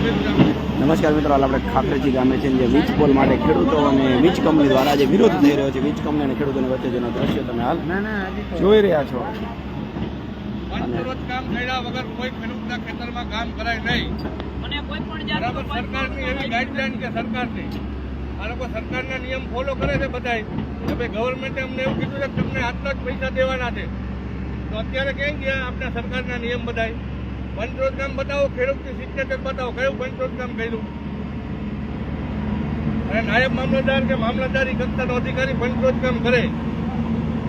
નમસ્કાર મિત્રો, આપણે ખાખરેજી ગામે છે જે વીજ પોલ માટે ખેડૂતો અને વીજ કંપની દ્વારા જે વિરોધ થઈ રહ્યો છે, વીજ કંપની અને ખેડૂતોની વચ્ચે જેનો દ્રશ્ય તમે હાલ જોઈ રહ્યા છો. કામ કર્યા વગર કોઈ ખેડૂતના ખેતરમાં કામ કરાય નહીં. બરાબર, સરકારની એવી ગાઈડલાઈન કે સરકારની આ લોકો સરકારના નિયમ ફોલો કરે છે બધાય કે ભાઈ ગવર્મેન્ટે અમને એવું કીધું છે કે તમને આટલા જ પૈસા દેવાના છે. તો અત્યારે ક્યાં ગયા આપણા સરકારના નિયમ બધાય? પંચરોજ કામ બતાવો, ખેડૂતની સિગ્નેચર બતાવો, કયું પંચરોજ કામ કર્યું? અને નાયબ મામલતદાર કે મામલતદારી કક્ષાનો અધિકારી પંચરોજ કામ કરે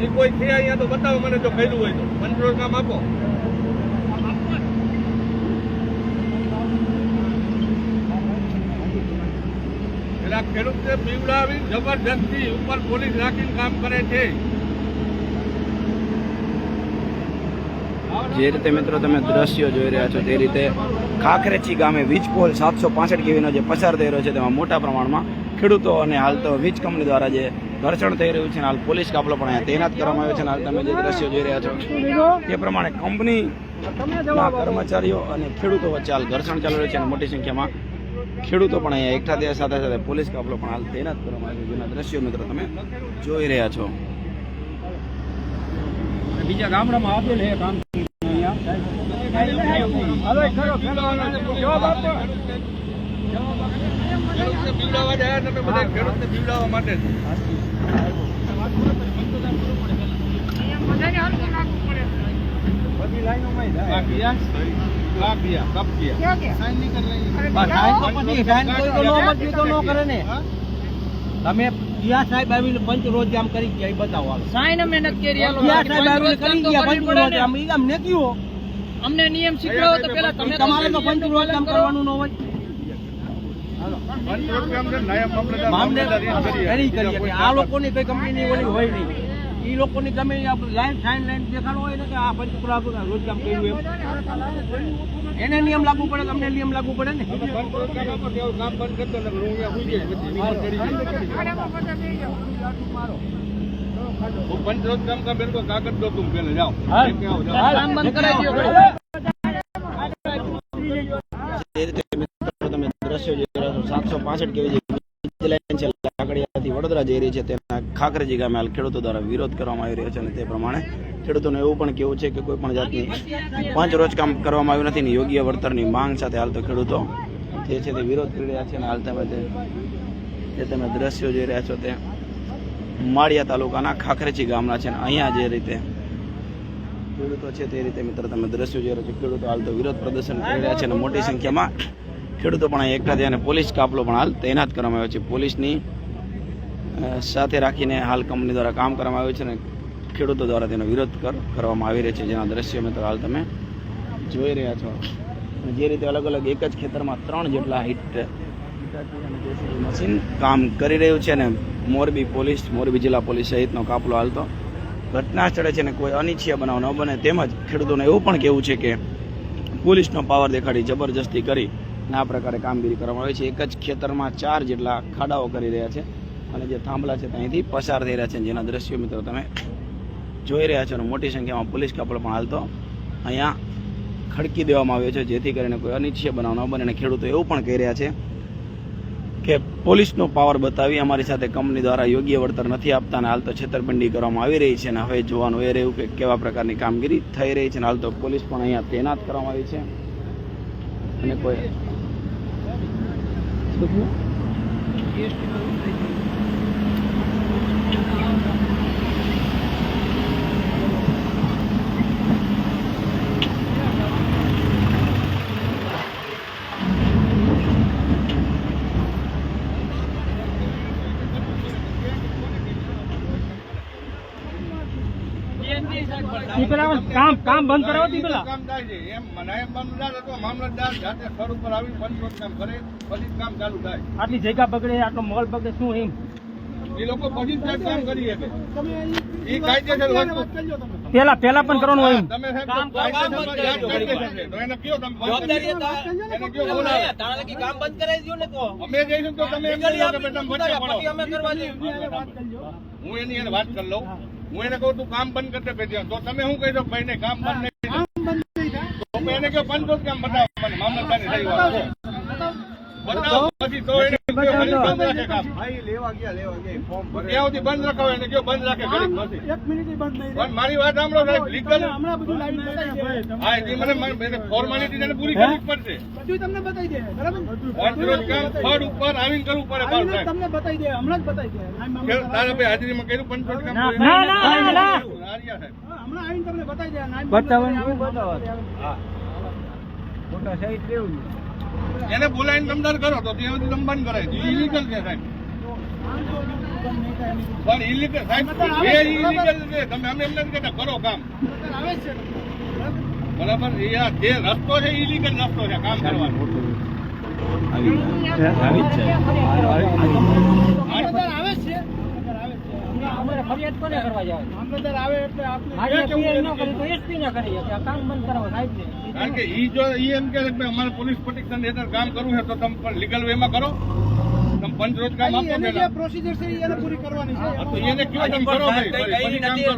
એ કોઈ છે અહીંયા તો બતાવો મને, જો કર્યું હોય તો પંચરોજ કામ આપો. એટલે ખેડૂતને પીવડાવી જબરજસ્તી ઉપર પોલીસ રાખીને કામ કરે છે. જે રીતે મિત્રો તમે દ્રશ્યો જોઈ રહ્યા છો તે રીતે ખાખરેજી ગામે વીજ પોલ 765 kVનો જે પસાર થઈ રહ્યો છે તેમાં મોટા પ્રમાણમાં ખેડૂતો અને હાલ તો વીજ કંપની દ્વારા જે ઘર્ષણ થઈ રહ્યું છે, હાલ પોલીસ કાફલો પણ અહીંયા તૈનાત કરવામાં આવ્યો છે. હાલ તમે જે દ્રશ્યો જોઈ રહ્યા છો તે પ્રમાણે કંપનીના કર્મચારીઓ અને ખેડૂતો વચ્ચે હાલ ઘર્ષણ ચાલી રહ્યું છે અને મોટી સંખ્યામાં ખેડૂતો પણ અહીંયા એકઠા થયા, સાથે સાથે પોલીસ કાફલો પણ હાલ તૈનાત કરવામાં આવ્યો છે. જેના દ્રશ્યો મિત્રો તમે જોઈ રહ્યા છો. બીજા ગામડામાં આપેલ છે કામ પીવડાવવા જાય તમે બધા ખેડૂતને પીવડાવવા માટે તમે ક્યાં સાહેબ આવીને પંચ રોજ કામ કરી ગયા એ બતાવો. સાઈન અમે નથી કરી ક્યાં સાહેબ આવીને કરી ગયા પંચ રોજ કામ? એ કામ ને કયો અમને નિયમ શીખવાડો તો પેલા તમે તમારે તો પંચ રોજ કામ કરવાનું ન હોય. આ લોકોની કઈ કંપની ઓલી હોય નહીં, એ લોકોની ગમે લાઈન લાઈન દેખાડો હોય ને કે આ પંચ રોજ કામ કર્યું એમ એને નિયમ લાગુ પડે, તમને નિયમ લાગુ પડે ને. કામ બંધ કરતો પંચરોજ કામ કા મેરે કો કાગજ દો તુમ પહેલે જાઓ કામ બંધ કરાવી દો. તમે દ્રશ્યો જોઈ રહ્યા છો 765 kV જે વીજ લાઈન છે લાકડીયાથી વડોદરા જઈ રહી છે તેના ખાખરેજી ગામે હાલ ખેડૂતો દ્વારા વિરોધ કરવામાં આવી રહ્યો છે અને તે પ્રમાણે ખેડૂતોને એવું પણ કેવું છે કે કોઈ પણ જાતની પાંચ રોજ કામ કરવામાં આવ્યું નથી ને યોગ્ય વળતરની માંગ સાથે હાલ તો ખેડૂતો જે છે તે વિરોધ કરી રહ્યા છે. અને હાલ તમે દ્રશ્યો જોઈ રહ્યા છો તે માળિયા તાલુકાના ખાખરેજી ગામના છે. અહીંયા જે રીતે ખેડૂતો છે તે રીતે મિત્રો તમે દ્રશ્યો જોઈ રહ્યા છો. ખેડૂતો હાલ તો વિરોધ પ્રદર્શન કરી રહ્યા છે અને મોટી સંખ્યામાં ખેડૂતો પણ અહીં એકઠા થયા અને પોલીસ કાફલો પણ હાલ તૈનાત કરવામાં આવ્યો છે. પોલીસની સાથે રાખીને હાલ કંપની દ્વારા કામ કરવામાં આવ્યું છે અને ખેડૂતો દ્વારા તેનો વિરોધ કરવામાં આવી રહ્યો છે. જેના દ્રશ્યો મિત્રો હાલ તમે જોઈ રહ્યા છો. જે રીતે અલગ અલગ એક જ ખેતરમાં 3 જેટલા મશીન કામ કરી રહ્યું છે અને મોરબી જિલ્લા પોલીસ સહિતનો કાફલો હાલ તો ઘટના સ્થળે છે ને કોઈ અનિચ્છનીય બનાવ ન બને તેમજ ખેડૂતોને એવું પણ કહેવું છે કે પોલીસનો પાવર દેખાડી જબરજસ્તી કરી આ પ્રકારે કામગીરી કરવામાં આવે છે. એક જ ખેતરમાં 4 જેટલા ખાડાઓ કરી રહ્યા છે અને જે થાંભલા છે ત્યાંથી પસાર થઈ રહ્યા છે. જેના દ્રશ્યો મિત્રો તમે જોઈ રહ્યા છો અને મોટી સંખ્યામાં પોલીસ કાફલો પણ હાલ તો અહીંયા ખડકી દેવામાં આવ્યો છે જેથી કરીને કોઈ અનિચ્છનીય બનાવ ન બને. અને ખેડૂતો એવું પણ કહી રહ્યા છે કે પોલીસનો પાવર બતાવી અમારી સાથે કંપની દ્વારા યોગ્ય વળતર નથી આપતા અને હાલ તો છેતરપિંડી કરવામાં આવી રહી છે. અને હવે જોવાનું એ રહ્યું કે કેવા પ્રકારની કામગીરી થઈ રહી છે. અને હાલ તો પોલીસ પણ અહીંયા તૈનાત કરવામાં આવી છે અને કોઈ કામ બંધ કરાવો પેલા કામ થાય છે એમ નાયબ મામલતદાર અથવા મામલતદાર જાતે સ્થળ ઉપર આવી પંચરોજ કામ કરે પછી કામ ચાલુ થાય. આટલી જગ્યા બગડે, આટલો મોલ બગડે, શું એમ એ લોકો પછી કામ કરી શકે. એ કાયદેસર વસ્તુ પેલા પણ કરવાનું હોય. તમે સાહેબ તો એને કયો તમે કામ બંધ કરાવી દો ને તો અમે જઈશું તો તમે એમ કહો કે તમે વચ્ચે પડો. હું એની એને વાત કરી લઉં. હું એને કહું તું કામ બંધ કરતે ભેજ્યા તો તમે શું કહી દો ભાઈ ને કામ બંધ નહીં તો એને કહો 5 કામ બતાવો મને મામલતદારની થઈ વાત બતાવો પછી તો એને બંધ રાખે કામ. ત્યાં સુધી બંધ રખાવે એને કયો બંધ રાખે ઘડીક પછી. પણ મારી વાત સાંભળો સાહેબ, લીગલ હા એ મને ફોર્માલિટી પૂરી કરવી જ પડશે. તમને બતાવી દે બરાબર પાંચ કામ ફળ ઉપર આવીને કરવું પડે બાર સાહેબ. તમને બતાવી દે હમણાં જ બતાવી દે તારા ભાઈ હાજરીમાં કર્યું 5 કામ હમણાં આવીને તમને બતાવી દે એને બોલાવીને દમદાર કરો તો ત્યાંથી દમ બંધ કરાય. ઇલીગલ છે સાહેબ, પણ ઇલીગલ સાહેબ બે ઇલીગલ છે. તમે અમે એમ નથી કહેતા કરો કામ આવે છે બરાબર. એ આ જે રસ્તો છે ઇલીગલ રસ્તો છે કામ કરવાનો. આવી જ છે. મામલતદાર આવે છે અમારે ફરિયાદ કોને કરવા જાય? મામલતદાર આવે એટલે આપણે ન કરી તો એસપી ને કરી કે આ કામ બંધ કરાવો સાહેબ ને. કારણ કે ઈ જો ઈ એમ કે અમારે પોલીસ પ્રોટેક્શન હેઠળ કામ કરવું છે તો તમે પણ લીગલ વેમાં કરો. તમે પંચરોજ કામ આપો એની જે પેલા. પ્રોસિજર છે એને પૂરી કરવાની છે હા, તો એને કયો તમે કરો ભાઈ પછી કામ કરો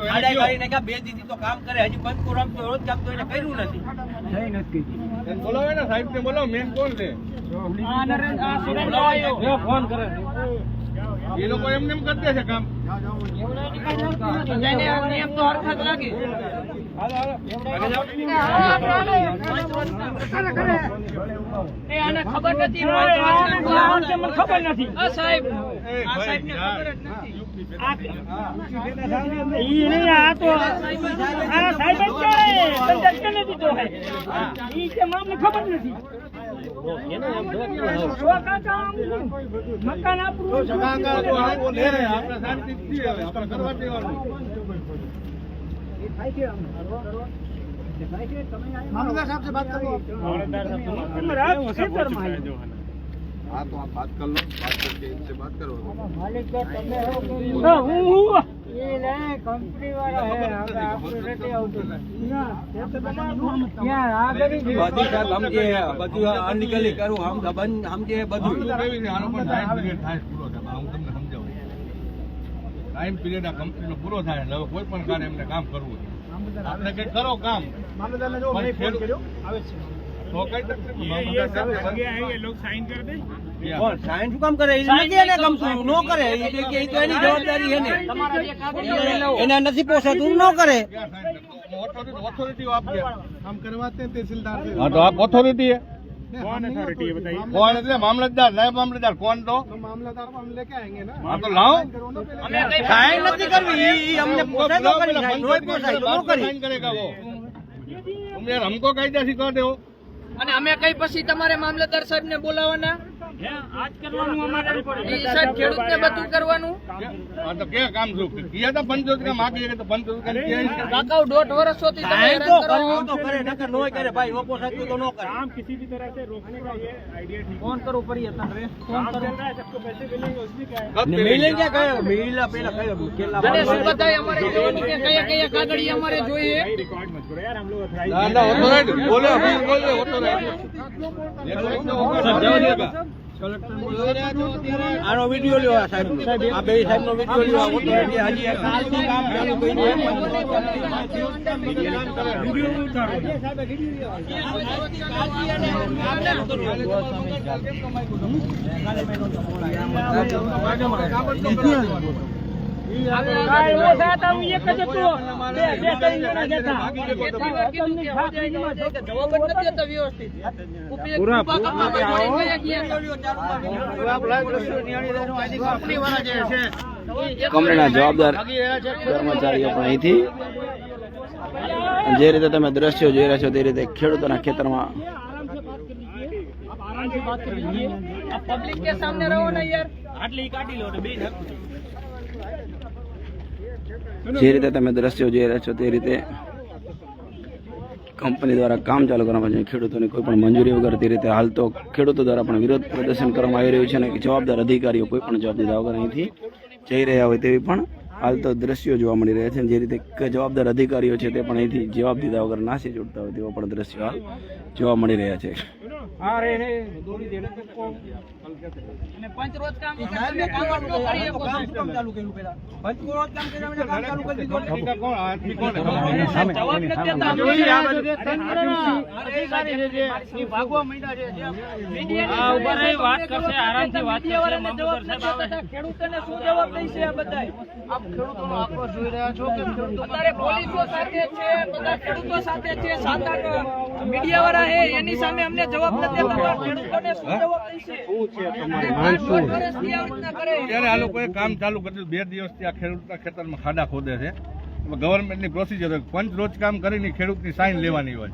એને કયો. બે દીધી તો કામ કરે હજી પંચકુરામ તો રોજ કામ તો એને કર્યું નથી. એને બોલાવો ને સાહેબ ને બોલાવો. મેન કોણ છે ફોન કરે એ લોકો એમને એમ કરતા છે કામ. નિયમ તો હરખત લાગે. એ આને ખબર નથી. મને ખબર નથી. આ સાહેબ એ આ ભાઈ સાહેબને યાર. ખબર જ નથી. ઈ નહીં આ તો આ સાહેબ જ ક્યારે બંધ કરી દીધો હે. ઈ કે મામને ખબર નથી. મકાન આપણું આપણે શાંતિથી હવે આપણે કરવા દેવાનું. મામલતદાર સાહેબ से बात करो हाँ तो आप बात कर लो, बात करके इनसे बात करो. કંપની વાળા હે આપણે આપણે રેટે આવતું આનો પણ ટાઈમ પીરિયડ થાય પૂરો થાય. હું તમને સમજાવું. ટાઈમ પીરિયડ આ કંપનીનો પૂરો થાય એટલે હવે કોઈ પણ કાર્ય એમને કામ કરવું છે. આપણે કઈ કરો કામ मामलतदार ने जो પણ मैं फोन ખેડૂત- કર્યો આવે છે તો કઈ તકલીફ સાઈન શું કામ કરે? નો કરે એ તો એની જવાબદારી છે ને. તમારા જે કાગળિયા એને નથી પોસાતું ન કરે. ऑथोरिटी आप क्या हम करवाते हैं तहसीलदार से हाँ तो आप ऑथोरिटी है. कौन अथॉरिटी है बताइए कौन એટલે મામલતદાર નાયબ મામલતદાર કોણ તો तो मामलतदार को हम लेके आएंगे ना હા તો લાવો. અમે કઈ સાઈન નથી કરવી. ઈ અમને પોસાય તો કરી સાઈન. નો પોસાય તો ન કરી. साइन करेगा वो. तुम यार हमको कायदा सिखाते हो. અને અમે કઈ પછી તમારે મામલતદાર સાહેબ ને બોલાવવાના? આજ કરવાનું અમારે એ સાહેબ ખેડૂતને બધું કરવાનું. हाँ तो क्या काम शुरू किया था 500 का मांग किया तो 500 का किया ही. કાકાઓ 1.5 વર્ષ સુધી તમે સાઈન હેરાન તો કરો. કરવું તો કરે નકર નો કરે ભાઈ. નો પોસાતું તો નો કરે. ફોન કરવું પડી તને. ફોન કરું कब મિલે क्या કયો મિલા પેલા કયો કેલા અને શું બતાય અમારે જોવાનું કે કયા કયા કાગળિયા અમારે જોઈએ. ना ना ऑथोरिटी बोले अभी बोले ऑथोरिटी. આનો વિડિયો લ્યો આ સાહેબ આ બે સાહેબ નો વિડિયો લ્યો. આ ઓથોરિટી હજી એક કાલથી કામ ચાલુ કર્યું જવાબ જ નથી આપતા વ્યવસ્થિત. ઊભા કરવા પડે, કયા કયા કંપનીના જવાબદાર કર્મચારીઓ પણ અહીંથી જે રીતે તમે દ્રશ્યો જોઈ રહ્યા છો તે રીતે ખેડૂતોના ખેતરમાં आप पब्लिक के सामने रहो ना यार. જે રીતે તમે દ્રશ્યો જોઈ રહ્યા છો તે રીતે કંપની દ્વારા કામ ચાલુ કરવામાં આવે છે. ખેડૂતોની કોઈ પણ મંજૂરી વગર તે રીતે હાલ તો ખેડૂતો દ્વારા પણ વિરોધ પ્રદર્શન કરવામાં આવી રહ્યું છે અને જવાબદાર અધિકારીઓ કોઈ પણ જવાબ દીધા વગર અહીંથી જઈ રહ્યા હોય તેવી પણ હાલ તો દ્રશ્યો જોવા મળી રહ્યા છે. જે રીતે જવાબદાર અધિકારીઓ છે તે પણ અહીંથી જવાબ દીધા વગર નાસી છૂટતા હોય તેવા પણ દ્રશ્યો હાલ જોવા મળી રહ્યા છે. અને પંચ રોજ કામ તમે કામ ન કરી શકો. કામ શું કામ ચાલુ કર્યું પેલા? પંચરોજ કામ કર્યા વિના કામ ચાલુ કરી દીધું. જવાબ નથી દેતા. ભાગવા માંડ્યા છે. મીડિયાની વાત કરશે, આરામથી વાત કરશે. મામલતદાર સાહેબ આવે. ખેડૂતોને શું જવાબ દઈશે આ બધાય? આપ ખેડૂતોનો આક્રોશ જોઈ રહ્યા છો કે અત્યારે પોલીસો સાથે છે, બધા ખેડૂતો સાથે છે, 7-8 મીડિયા વાળા છે, એની સામે અમને જવાબ નથી દેતા. ખેડૂતોને શું જવાબ દઈશે? ત્યારે આ લોકોએ કામ ચાલુ કર્યું. 2 દિવસથી આ ખેડૂતના ખેતરમાં ખાડા ખોદે છે. ગવર્મેન્ટની પ્રોસિજર હોય પંચ રોજ કામ કરીને ખેડૂતની સાઈન લેવાની હોય.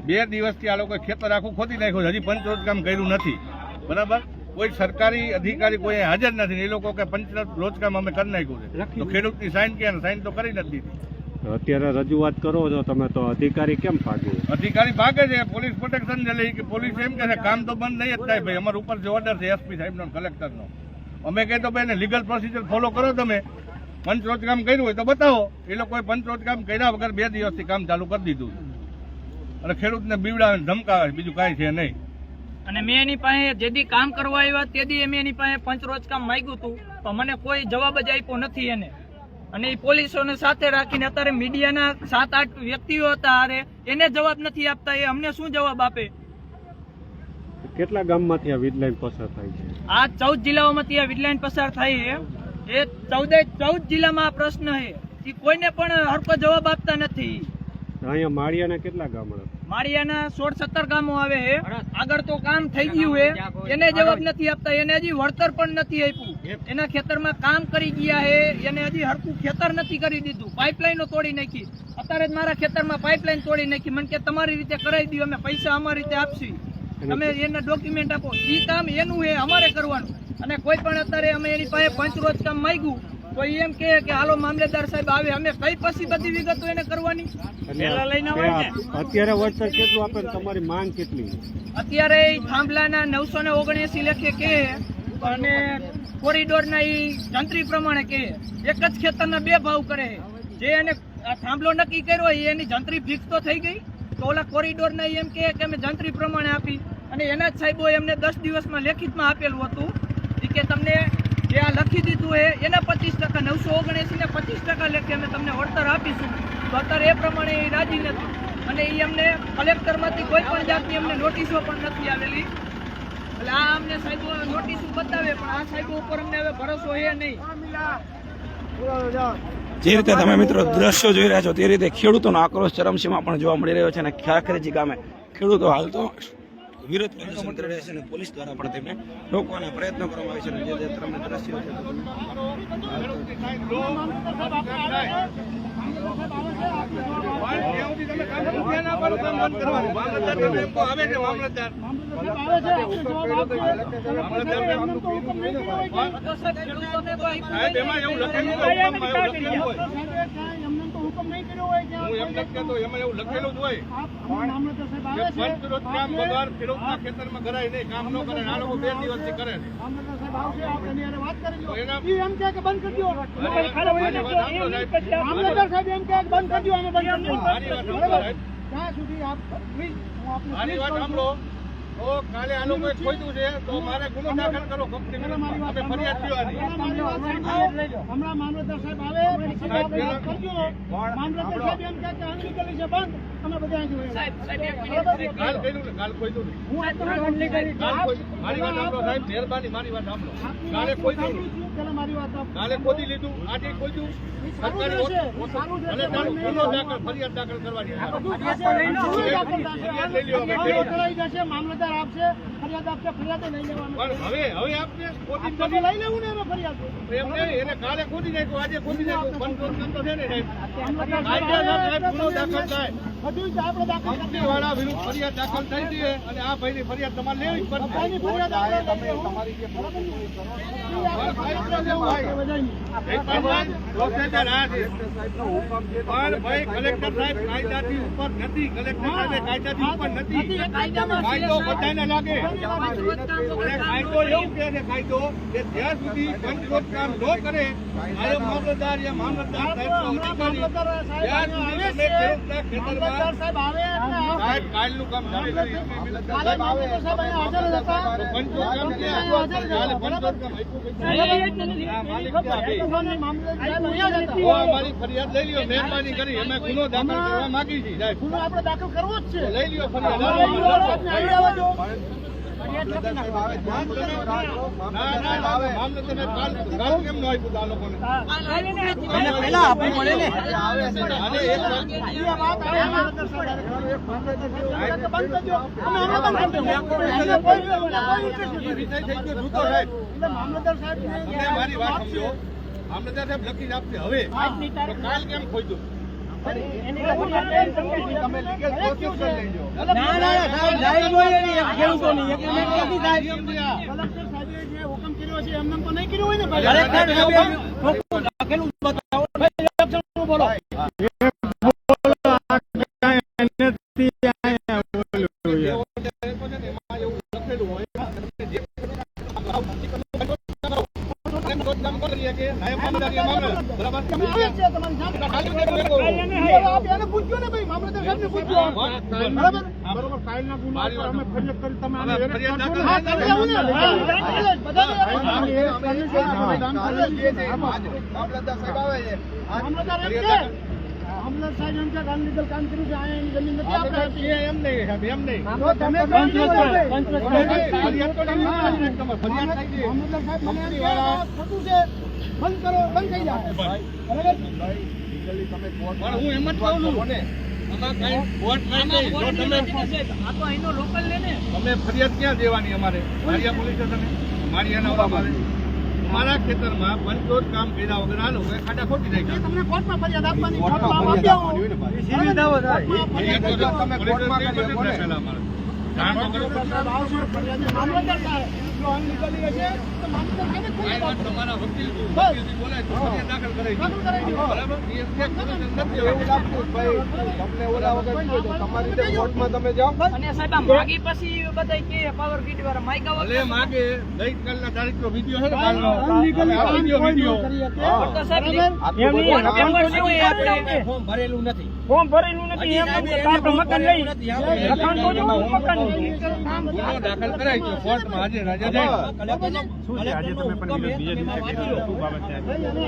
2 દિવસથી આ લોકોએ ખેતર આખું ખોદી નાખ્યું છે. હજી પંચ રોજ કામ કર્યું નથી. બરાબર, કોઈ સરકારી અધિકારી કોઈ હાજર નથી. એ લોકો કે પંચ રોજ કામ અમે કરી નાખ્યું છે, તો ખેડૂતની સાઈન ક્યાં? સાઈન તો કરી નથી દીધી. અત્યારે રજૂઆત કરો છો તમે, તો અધિકારી કેમ ભાગે? અધિકારી ભાગે છે, પોલીસ પ્રોટેક્શન લે કે પોલીસ એમ કે છે કામ તો બંધ નહીં જ થાય ભાઈ. અમારા ઉપર જે ઓર્ડર છે એસપી સાહેબનો, કલેક્ટરનો, અમે કહે તો ભાઈ લીગલ પ્રોસિજર ફોલો કરો. તમે પંચરોજ કામ કર્યું હોય તો બતાવો. એ લોકોએ પંચરોજ કામ કર્યા વગર 2 દિવસથી કામ ચાલુ કરી દીધું અને ખેડૂતને બીવડાવે ધમકાવે, બીજું કાંઈ છે નહીં. અને મેં એની પાસે જેદી કામ કરવા આવ્યા તેદી મેં એની પાસે પંચરોજ કામ માંગ્યું હતું, પણ મને કોઈ જવાબ જ આપ્યો નથી એને. અને એ પોલીસોને સાથે રાખીને અત્યારે મીડિયાના 7-8 વ્યક્તિઓ હતા, અરે એને જવાબ નથી આપતા. એ અમને શું જવાબ આપે? કેટલા ગામમાંથી આ વીજ લાઈન પસાર થાય છે? આ 14 જિલ્લાઓમાંથી આ વીજ લાઈન પસાર થાય છે. એ 14 જિલ્લામાં આ પ્રશ્ન છે. એ કોઈને પણ હરકો જવાબ આપતા નથી. અહીંયા માળિયાના કેટલા ગામડા? માળિયાના 16-17 ગામો આવે છે. આગળ તો કામ થઈ ગયું છે, એને જવાબ નથી આપતા. એને હજી વળતર પણ નથી આપ્યું. એના ખેતરમાં કામ કરી ગયા છે, એને હજી હરકું ખેતર નથી કરી દીધું. પાઇપલાઈનો તોડી નાખી. અત્યારે જ મારા ખેતરમાં પાઇપલાઈન તોડી નાખી. મને કે તમારી રીતે કરાવી દો, અમે પૈસા અમારી રીતે આપશું, તમે એના ડોક્યુમેન્ટ આપો. એ કામ એનું છે, અમારે કરવાનું. અને કોઈ પણ અત્યારે અમે એની પાસે પંચરોજ કામ માંગ્યું તો એમ કે હાલો મામલેદાર સાહેબ આવે. અમે કઈ પછી બધી વિગતો એને કરવાની? અત્યારે વળતર કેટલું આપે? તમારી માંગ કેટલી? અત્યારે થાંભલાના 979 લેખે કે અને કોરિડોરના એ જંત્રી પ્રમાણે કે એક જ ખેતરના 2 ભાવ કરે. જે એને થાંભલો નક્કી કર્યો હોય એની જંત્રી ફિક્સ તો થઈ ગઈ, તો ઓલા કોરિડોરના એમ કે અમે જંત્રી પ્રમાણે આપી. અને એના જ સાહેબો એમને 10 દિવસમાં લેખિતમાં આપેલું હતું કે તમને જે આ લખી દીધું હોય એના 25% 979 ને 25% લેખે અમે તમને વળતર આપીશું. તો અત્યારે એ પ્રમાણે એ રાજી નથી. અને એ અમને કલેક્ટરમાંથી કોઈ પણ જાતની અમને નોટિસો પણ નથી આવેલી. એટલે આ અમને સાહેબો નોટિસો બતાવે, પણ આ સાહેબો ઉપર અમને હવે ભરોસો છે નહીં. જે રીતે તમે મિત્રો દ્રશ્યો જોઈ રહ્યા છો તે રીતે ખેડૂતોનો આક્રોશ ચરમસીમા પણ જોવા મળી રહ્યો છે. અને ખાખરેજી ગામે ખેડૂતો હાલ તો વિરોધ પ્રદર્શન કરી રહ્યા છે અને પોલીસ દ્વારા પણ તેમને રોકવાના પ્રયત્નો કરવામાં આવે છે. જે તમે દ્રશ્યો છે ખેતરમાં કરાય નહીં, કામ ન કરે. આ લોકો 2 દિવસથી કરે છે. આની વાત સાંભળો તો કાલે આ લોકોએ ખોદ્યું છે તો મારે ગુનો દાખલ કરો કંપની વિરુદ્ધમાં. અમે ફરિયાદ કરવાની. હમણાં મામલતદાર સાહેબ આવે, મામલતદાર સાહેબ એમ કહે કે અનલીગલી છે બંધ, અમે બધા અહીં જોઈએ. કાલ કર્યું ને, કાલ ખોદ્યું ને. હું આ તમને અનલીગલી મારી વાત સાંભળો સાહેબ, મહેરબાની મારી વાત સાંભળો. કાલે ખોદ્યું ને, પેલા મારી વાત કાલે ખોદી લીધું, આજે ખોદ્યું. સરકારી અને તારું ગુનો દાખલ, ફરિયાદ દાખલ કરવાની. મામલતદાર આપશે, ફરિયાદ આપશે, ફરિયાદ લઈ લેવાનું. પણ હવે આપને ખોદી તમે લઈ લેવું ને એમાં ફરિયાદ. એમ નહીં, એને કાલે ખોદી નાખ્યું, આજે ખોદી નાખ્યું. બંધ તો છે ને સાહેબ. મામલતદાર કાયદેસર ગુનો દાખલ થાય. બધું જ આપણે દાખલ કંપની વાળા વિરુદ્ધ ફરિયાદ દાખલ થઈ છે અને આ ભાઈની ફરિયાદ તમારે લેવી જ પડશે. એની ફરિયાદ આપણે તમારી જે પ્રોસેસર આ છે. પણ ભાઈ કલેક્ટર સાહેબ કાયદાથી ઉપર નથી. કલેક્ટર સાહેબ કાયદાથી ઉપર નથી. કાયદો બધાને લાગે. અને કાયદો એવું કહે છે, કાયદો કે જ્યાં સુધી પંચરોજ કામ ન કરે આયો મામલતદાર યા મામલતદાર સાહેબનો અધિકારી ત્યાં સુધી તમે ખેડૂતના ખેતરમાં સાહેબ કાલનું કામ ચાલુ કાલે મામલતદાર સાહેબ અહીંયા હાજર જ હતા. પંચોત કામ કંપની અહીંયા હાજર જ હતા. પંચોત કામ આપ્યું. મામલતદાર સાહેબ અહીંયા જ હતા. તો અમારી ફરિયાદ લઈ લ્યો, મહેરબાની કરી. અમે ગુનો દાખલ કરવા માંગી છીએ સાહેબ. ગુનો આપણે દાખલ કરવો જ છે. લઈ લ્યો ફરિયાદ. મામલતદારને અહીં આવવા દો. મામલતદારને કાલ કેમ ન આપ્યું આ લોકોને? પહેલા આપવું પડે ને. અને એક આ વાત આવે મામલતદાર સાહેબ બંધ કરજો. અમે બંધ કરી દઉં. અમને કોઈ interest નથી. વિષય થઈ ગયો છૂટો સાહેબ. એટલે મામલતદાર સાહેબને તમે મારી વાત સમજો. મામલતદાર સાહેબ લખી આપશે હવે. તો કાલ કેમ ખોજ્યું? તમે લીગલ પ્રોસેસ કરી લેજો. સાહેબ લાઈન હોય એની એક ખેડૂતોની એક નિયમ છે આ. કલેક્ટર સાહેબે જે હુકમ કર્યો છે એમને તો નહીં કર્યો હોય ને ભાઈ. ખરેખર લખેલું બતાવો. બોલો એને પૂછ્યો ને ભાઈ મામલતદાર સાહેબને પૂછ્યો. બરાબર બરોબર કાલના ગુનો પર અમે ફરિયાદ કરી તમે આને ફરિયાદ દાખલ હા કરી આવું ને બધાને મામલતદાર સાહેબ આવે છે. મામલતદાર એમ છે મામલતદાર સાહેબ એમ છે કે અનલીગલ કામ કર્યું છે અહીંયા એની જમીન નથી આપણે એમ નહીં સાહેબ, એમ નહીં. તો તમે કામ કરો ભાઈ. ફરિયાદ તો તમે ફરિયાદ થઈ ગઈ. મામલતદાર સાહેબ મને એમ કે આ ખોટું છે બંધ કરો બંધ થઈ જાય બરાબર. પણ હું એમ જ કહું છું આમાં કઈ વોટ નહીં. જો તમે આ તો અહીંનો લોકલ લે ને. તમે ફરિયાદ ક્યાં દેવાની અમારે? માળિયા પોલીસ સ્ટેશને. માળિયાના ઓલામાં આવે. મારા ખેતરમાં પંચોત કામ કર્યા વગર આ લોકોએ ખાડા ખોટી નાખ્યા. તમને કોર્ટમાં ફરિયાદ આપવાની કોર્ટમાં આપ્યા હોય. ફરિયાદ તો તમે કોર્ટમાં કરી આપો ને પહેલા અમારે. જાણ તો કરો. મામલતદાર સાહેબ જો અનલીગલી હશે તો મામલતદાર સાહેબ જ કાંઈ વાત તમારા વકીલથી બોલાય તો ફરિયાદ દાખલ કરાવી દો. બરાબર? એ ચેક કમિશન નથી એવું લાગતું ભાઈ. તમને ઓલા વગર તમારી રીતે કોર્ટમાં તમે જાઓ. અને સાહેબ આ માગી પછી બધા કે પાવર ગ્રીડ વાળા માયકા ભલે માગે ગઈકાલના તારીખનો વિડીયો છે ને કાલનો. અનલીગલી આ વિડીયો તો સાહેબ ફોર્મ ભરેલું નથી. ફોર્મ ભરેલું નથી એમ આપણે મકાન લઈ લખાણ તો જો મકાન ગુનો દાખલ કરાય તો કોર્ટમાં આજે રાજા જાય.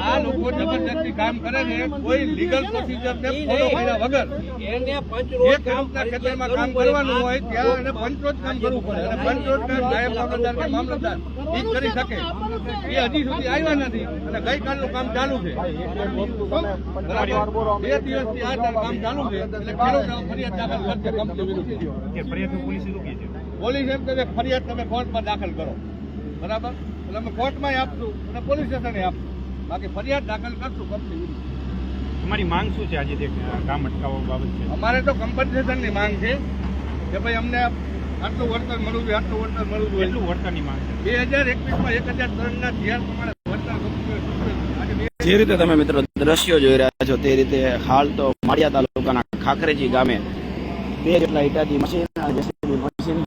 આ લોકો જબરદસ્તી કામ કરે છે કોઈ લીગલ પ્રોસિજરને ફોલો કર્યા વગર. એને પંચ જે ખેડૂતના ખેતરમાં કામ કરવાનું હોય ત્યાં એને પંચોત કામ કરવું પડે. અને પંચોત કામ નાયબ મામલતદાર કે મામલતદાર ઈ જ કરી શકે. એ હજી સુધી આવ્યા નથી અને ગઈકાલનું કામ ચાલુ છે. બરાબર? 2 દિવસથી આ કામ ચાલુ છે એટલે ખેડૂત ફરિયાદ દાખલ કરશે કંપની વિરુદ્ધ. પોલીસ એમ કહે છે ફરિયાદ તમે કોર્ટમાં દાખલ કરો. બરાબર? એટલે અમે કોર્ટમાં આપશું અને પોલીસ સ્ટેશને આપશું. બાકી ફરિયાદ દાખલ કરશું કંપની વિરુદ્ધ. તમારી માંગ શું છે આજે કામ અટકાવવા બાબત છે? અમારે તો કમ્પન્સેશનની માંગ છે કે ભાઈ અમને આટલું વળતર મળવું જોઈએ, આટલું વળતર મળવું જોઈએ. કેટલું વળતરની માંગ છે? 2021માં 1003ના ધ્યાન પ્રમાણે વળતર કંપનીઓ ચૂકવે છે. જે રીતે તમે મિત્રો દ્રશ્યો જોઈ રહ્યા છો તે રીતે હાલ તો માળિયા તાલુકાના ખાખરેજી ગામે 2 જેટલા ઈટાચી મશીન અને જેસીબી મશીન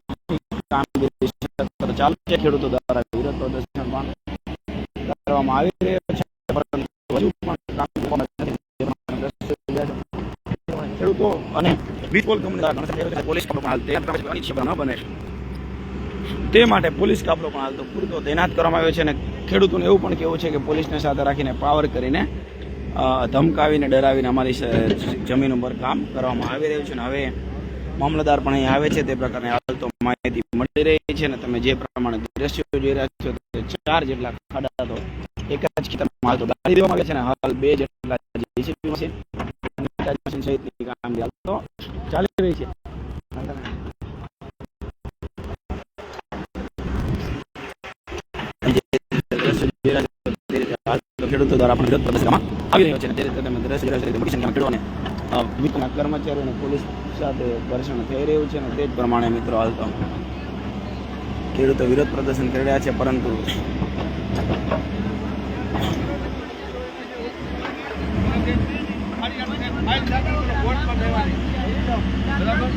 કામગીરી સતત ચાલુ છે. ખેડૂતો દ્વારા વિરોધ પ્રદર્શન પણ કરવામાં આવી રહ્યો છે પરંતુ હજુ પણ કામ પૂર્ણ નથી. ખેડૂતો અને વીજપોલ કંપની દ્વારા પોલીસ કાફલો પણ હાલ તે અનિચ્છનીય ન બને તે માટે પોલીસ કાફલો પણ હાલ તો પૂરતો તૈનાત કરવામાં આવ્યો છે અને ખેડૂતોને એવું પણ કહેવું છે કે પોલીસને સાથે રાખીને પાવર કરીને ધમકાવીને ડરાવીને અમારી જમીન ઉપર કામ કરવામાં આવી રહ્યું છે. અને હવે મામલતદાર પણ અહીં આવે છે તે પ્રકારની હાલ તો માહિતી મળી રહી છે. અને તમે જે પ્રમાણે દ્રશ્યો જોઈ રહ્યા છો તે 4 જેટલા ખાડા તો એક જ ખેતરમાં હાલ તો ગાળી દેવામાં આવ્યા છે અને હાલ 2 જેટલા જેસીબી મશીન મશીન સહિતની કામગીરી હાલ તો ચાલી રહી છે. ખેડૂતો દ્વારા પણ વિરોધ પ્રદર્શનમાં આવી રહ્યો છે. તે રીતે તમે દ્રશ્ય જોઈ રહ્યા છો મોટી સંખ્યામાં ખેડૂતોને વિકના કર્મચારીઓ અને પોલીસ સાથે ઘર્ષણ થઈ રહ્યું છે અને તે જ પ્રમાણે મિત્રો હાલ તો ખેડૂતો વિરોધ પ્રદર્શન કરી રહ્યા છે પરંતુ ફાઇલ દાખલ કરો, કોર્ટમાં દેવાની. બરાબર?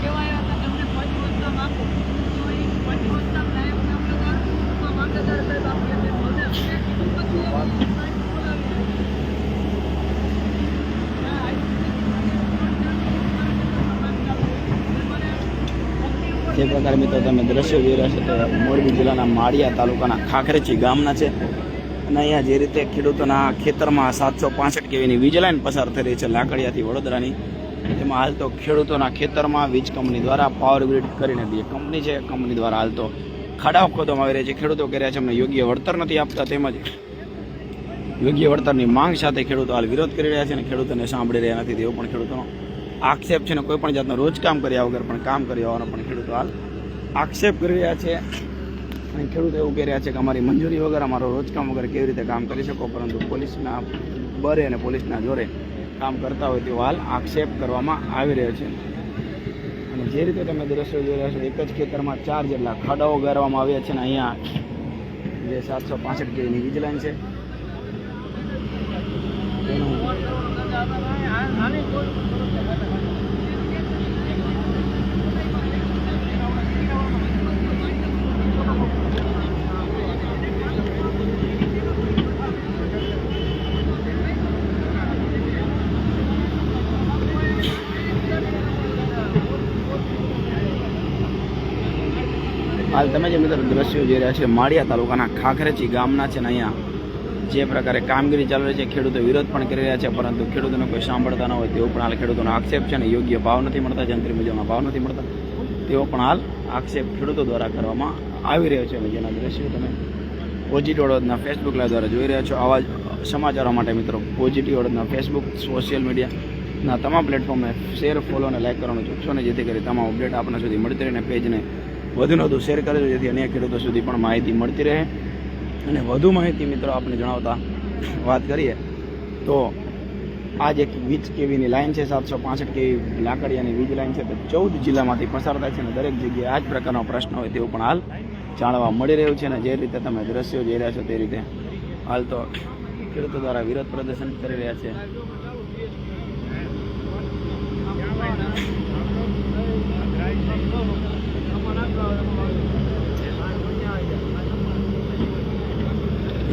કેવાય તમને 5 વર્ષના માંગો તો એ 5 વર્ષના લાયક મામલતદાર સાહેબ આપીએ બોલે પછી જે પ્રકારે મિત્રો તમે દ્રશ્યો જોઈ રહ્યા છો તે મોરબી જિલ્લાના માળિયા તાલુકાના ખાખરેચી ગામના છે અને અહીંયા જે રીતે ખેડૂતોના ખેતરમાં 765 કેવીની વીજ લાઈન પસાર થઈ રહી છે લાકડિયાથી વડોદરાની, તેમાં હાલ તો ખેડૂતોના ખેતરમાં વીજ કંપની દ્વારા પાવર ગ્રીડ કરીને જે કંપની છે કંપની દ્વારા હાલ તો ખાડાઓ ખોદવામાં આવી રહ્યા છે. ખેડૂતો કહી રહ્યા છે અમને યોગ્ય વળતર નથી આપતા, તેમજ યોગ્ય વળતરની માંગ સાથે ખેડૂતો હાલ વિરોધ કરી રહ્યા છે અને ખેડૂતોને સાંભળી રહ્યા નથી તેવો પણ ખેડૂતોનો આક્ષેપ છે. ને કોઈ પણ જાતનો રોજકામ કર્યા વગર પણ કામ કર્યા હોવાનો પણ ખેડૂતો હાલ આક્ષેપ કરી રહ્યા છે. અને ખેડૂતો એવું કહી રહ્યા છે કે અમારી મંજૂરી વગર, અમારો રોજકામ વગર કેવી રીતે કામ કરી શકો, પરંતુ પોલીસના બરે અને પોલીસના જોરે કામ કરતા હોય તેવો હાલ આક્ષેપ કરવામાં આવી રહ્યો છે. અને જે રીતે તમે દ્રશ્યો જોઈ રહ્યા છો, એક જ ખેતરમાં 4 જેટલા ખાડાઓ ગાળવામાં આવ્યા છે. અને અહીંયા જે 765 કેવીની વીજ લાઈન છે તેનું હાલ તમે જે મિત્રો દ્રશ્યો જોઈ રહ્યા છે માળિયા તાલુકાના ખાખરેચી ગામના છે. ને અહીંયા જે પ્રકારે કામગીરી ચાલુ રહી છે, ખેડૂતો વિરોધ પણ કરી રહ્યા છે, પરંતુ ખેડૂતોને કોઈ સાંભળતા ન હોય તેવો પણ હાલ ખેડૂતોનો આક્ષેપ છે. ને યોગ્ય ભાવ નથી મળતા, જંત્રી મુજબના ભાવ નથી મળતા તેવો પણ હાલ આક્ષેપ ખેડૂતો દ્વારા કરવામાં આવી રહ્યો છે. અને જેના દ્રશ્યો તમે પોઝિટિવ વડોદના ફેસબુક લાઈવ દ્વારા જોઈ રહ્યા છો. આવા જ સમાચારો માટે મિત્રો પોઝિટિવ વડોદના ફેસબુક, સોશિયલ મીડિયાના તમામ પ્લેટફોર્મને શેર, ફોલો અને લાઈક કરવાનું ચૂકશો ને, જેથી કરી તમામ અપડેટ આપણા સુધી મળતી રહીને પેજને વધુને વધુ શેર કરજો, જેથી અન્ય ખેડૂતો સુધી પણ માહિતી મળતી રહે. અને વધુ માહિતી મિત્રો આપણે જણાવતા વાત કરીએ તો આ જે વીજ કેવીની લાઈન છે 765 કેવી લાકડિયાની વીજ લાઈન છે તે 14 જિલ્લામાંથી પસાર થાય છે. અને દરેક જગ્યાએ આ જ પ્રકારનો પ્રશ્ન હોય તેવું પણ હાલ જાણવા મળી રહ્યું છે. અને જે રીતે તમે દ્રશ્યો જોઈ રહ્યા છો તે રીતે હાલ તો ખેડૂતો દ્વારા વિરોધ પ્રદર્શન કરી રહ્યા છે.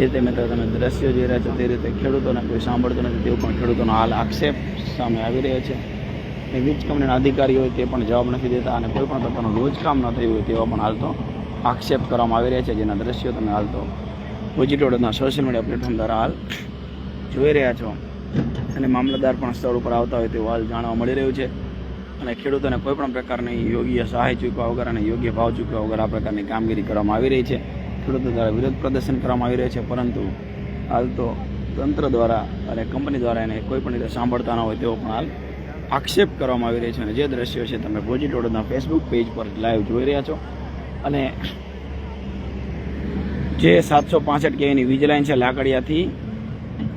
એ રીતે મિત્રો તમે દ્રશ્યો જોઈ રહ્યા છો તે રીતે ખેડૂતોને કોઈ સાંભળતું નથી તેવું પણ ખેડૂતોનો હાલ આક્ષેપ સામે આવી રહ્યો છે. એ વીજ કંપનીના અધિકારી હોય તે પણ જવાબ નથી દેતા અને કોઈ પણ પ્રકારનું રોજકામ ન થયું હોય તેવા પણ હાલ તો આક્ષેપ કરવામાં આવી રહ્યા છે. જેના દ્રશ્યો તમે હાલ તો પોઝિટિવ વડોદરાના સોશિયલ મીડિયા પ્લેટફોર્મ દ્વારા હાલ જોઈ રહ્યા છો. અને મામલતદાર પણ સ્થળ ઉપર આવતા હોય તેવું હાલ જાણવા મળી રહ્યું છે. અને ખેડૂતોને કોઈ પણ પ્રકારની યોગ્ય સહાય ચૂકવા વગર અને યોગ્ય ભાવ ચૂકવા વગર આ પ્રકારની કામગીરી કરવામાં આવી રહી છે. ખેડૂતો દ્વારા વિરોધ પ્રદર્શન કરવામાં આવી રહ્યું છે, પરંતુ હાલ તો તંત્ર દ્વારા અને કંપની દ્વારા એને કોઈ પણ રીતે સાંભળતા ન હોય તેવો પણ હાલ આક્ષેપ કરવામાં આવી રહ્યો છે. અને જે દ્રશ્યો છે તમે પોઝિટિવ વડોદરાના ફેસબુક પેજ પર લાઈવ જોઈ રહ્યા છો. અને જે 765 કેવીની વીજ લાઈન છે લાકડિયાથી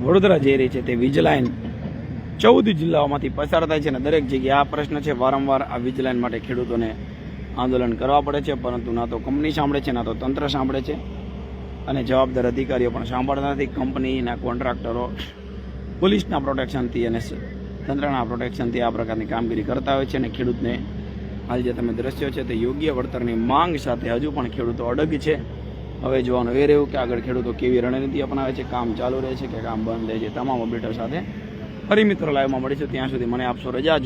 વડોદરા જઈ રહી છે, તે વીજ લાઈન 14 જિલ્લાઓમાંથી પસાર થાય છે. અને દરેક જગ્યાએ આ પ્રશ્ન છે, વારંવાર આ વીજ લાઈન માટે ખેડૂતોને આંદોલન કરવા પડે છે, પરંતુ ના તો કંપની સાંભળે છે, ના તો તંત્ર સાંભળે છે. અને જવાબદાર અધિકારીઓ પણ સાંભળતા નથી. કંપનીના કોન્ટ્રાક્ટરો પોલીસના પ્રોટેક્શનથી અને તંત્રના પ્રોટેક્શનથી આ પ્રકારની કામગીરી કરતા હોય છે. અને ખેડૂતને હાલ જે તમે દ્રશ્યો છે તે યોગ્ય વળતરની માંગ સાથે હજુ પણ ખેડૂતો અડગ છે. હવે જોવાનું એ રહ્યું કે આગળ ખેડૂતો કેવી રણનીતિ અપનાવે છે, કામ ચાલુ રહે છે કે કામ બંધ રહે છે. તમામ અપડેટો સાથે ફરી મિત્રો લાઈવમાં મળીશું. ત્યાં સુધી મને આપશો રજા.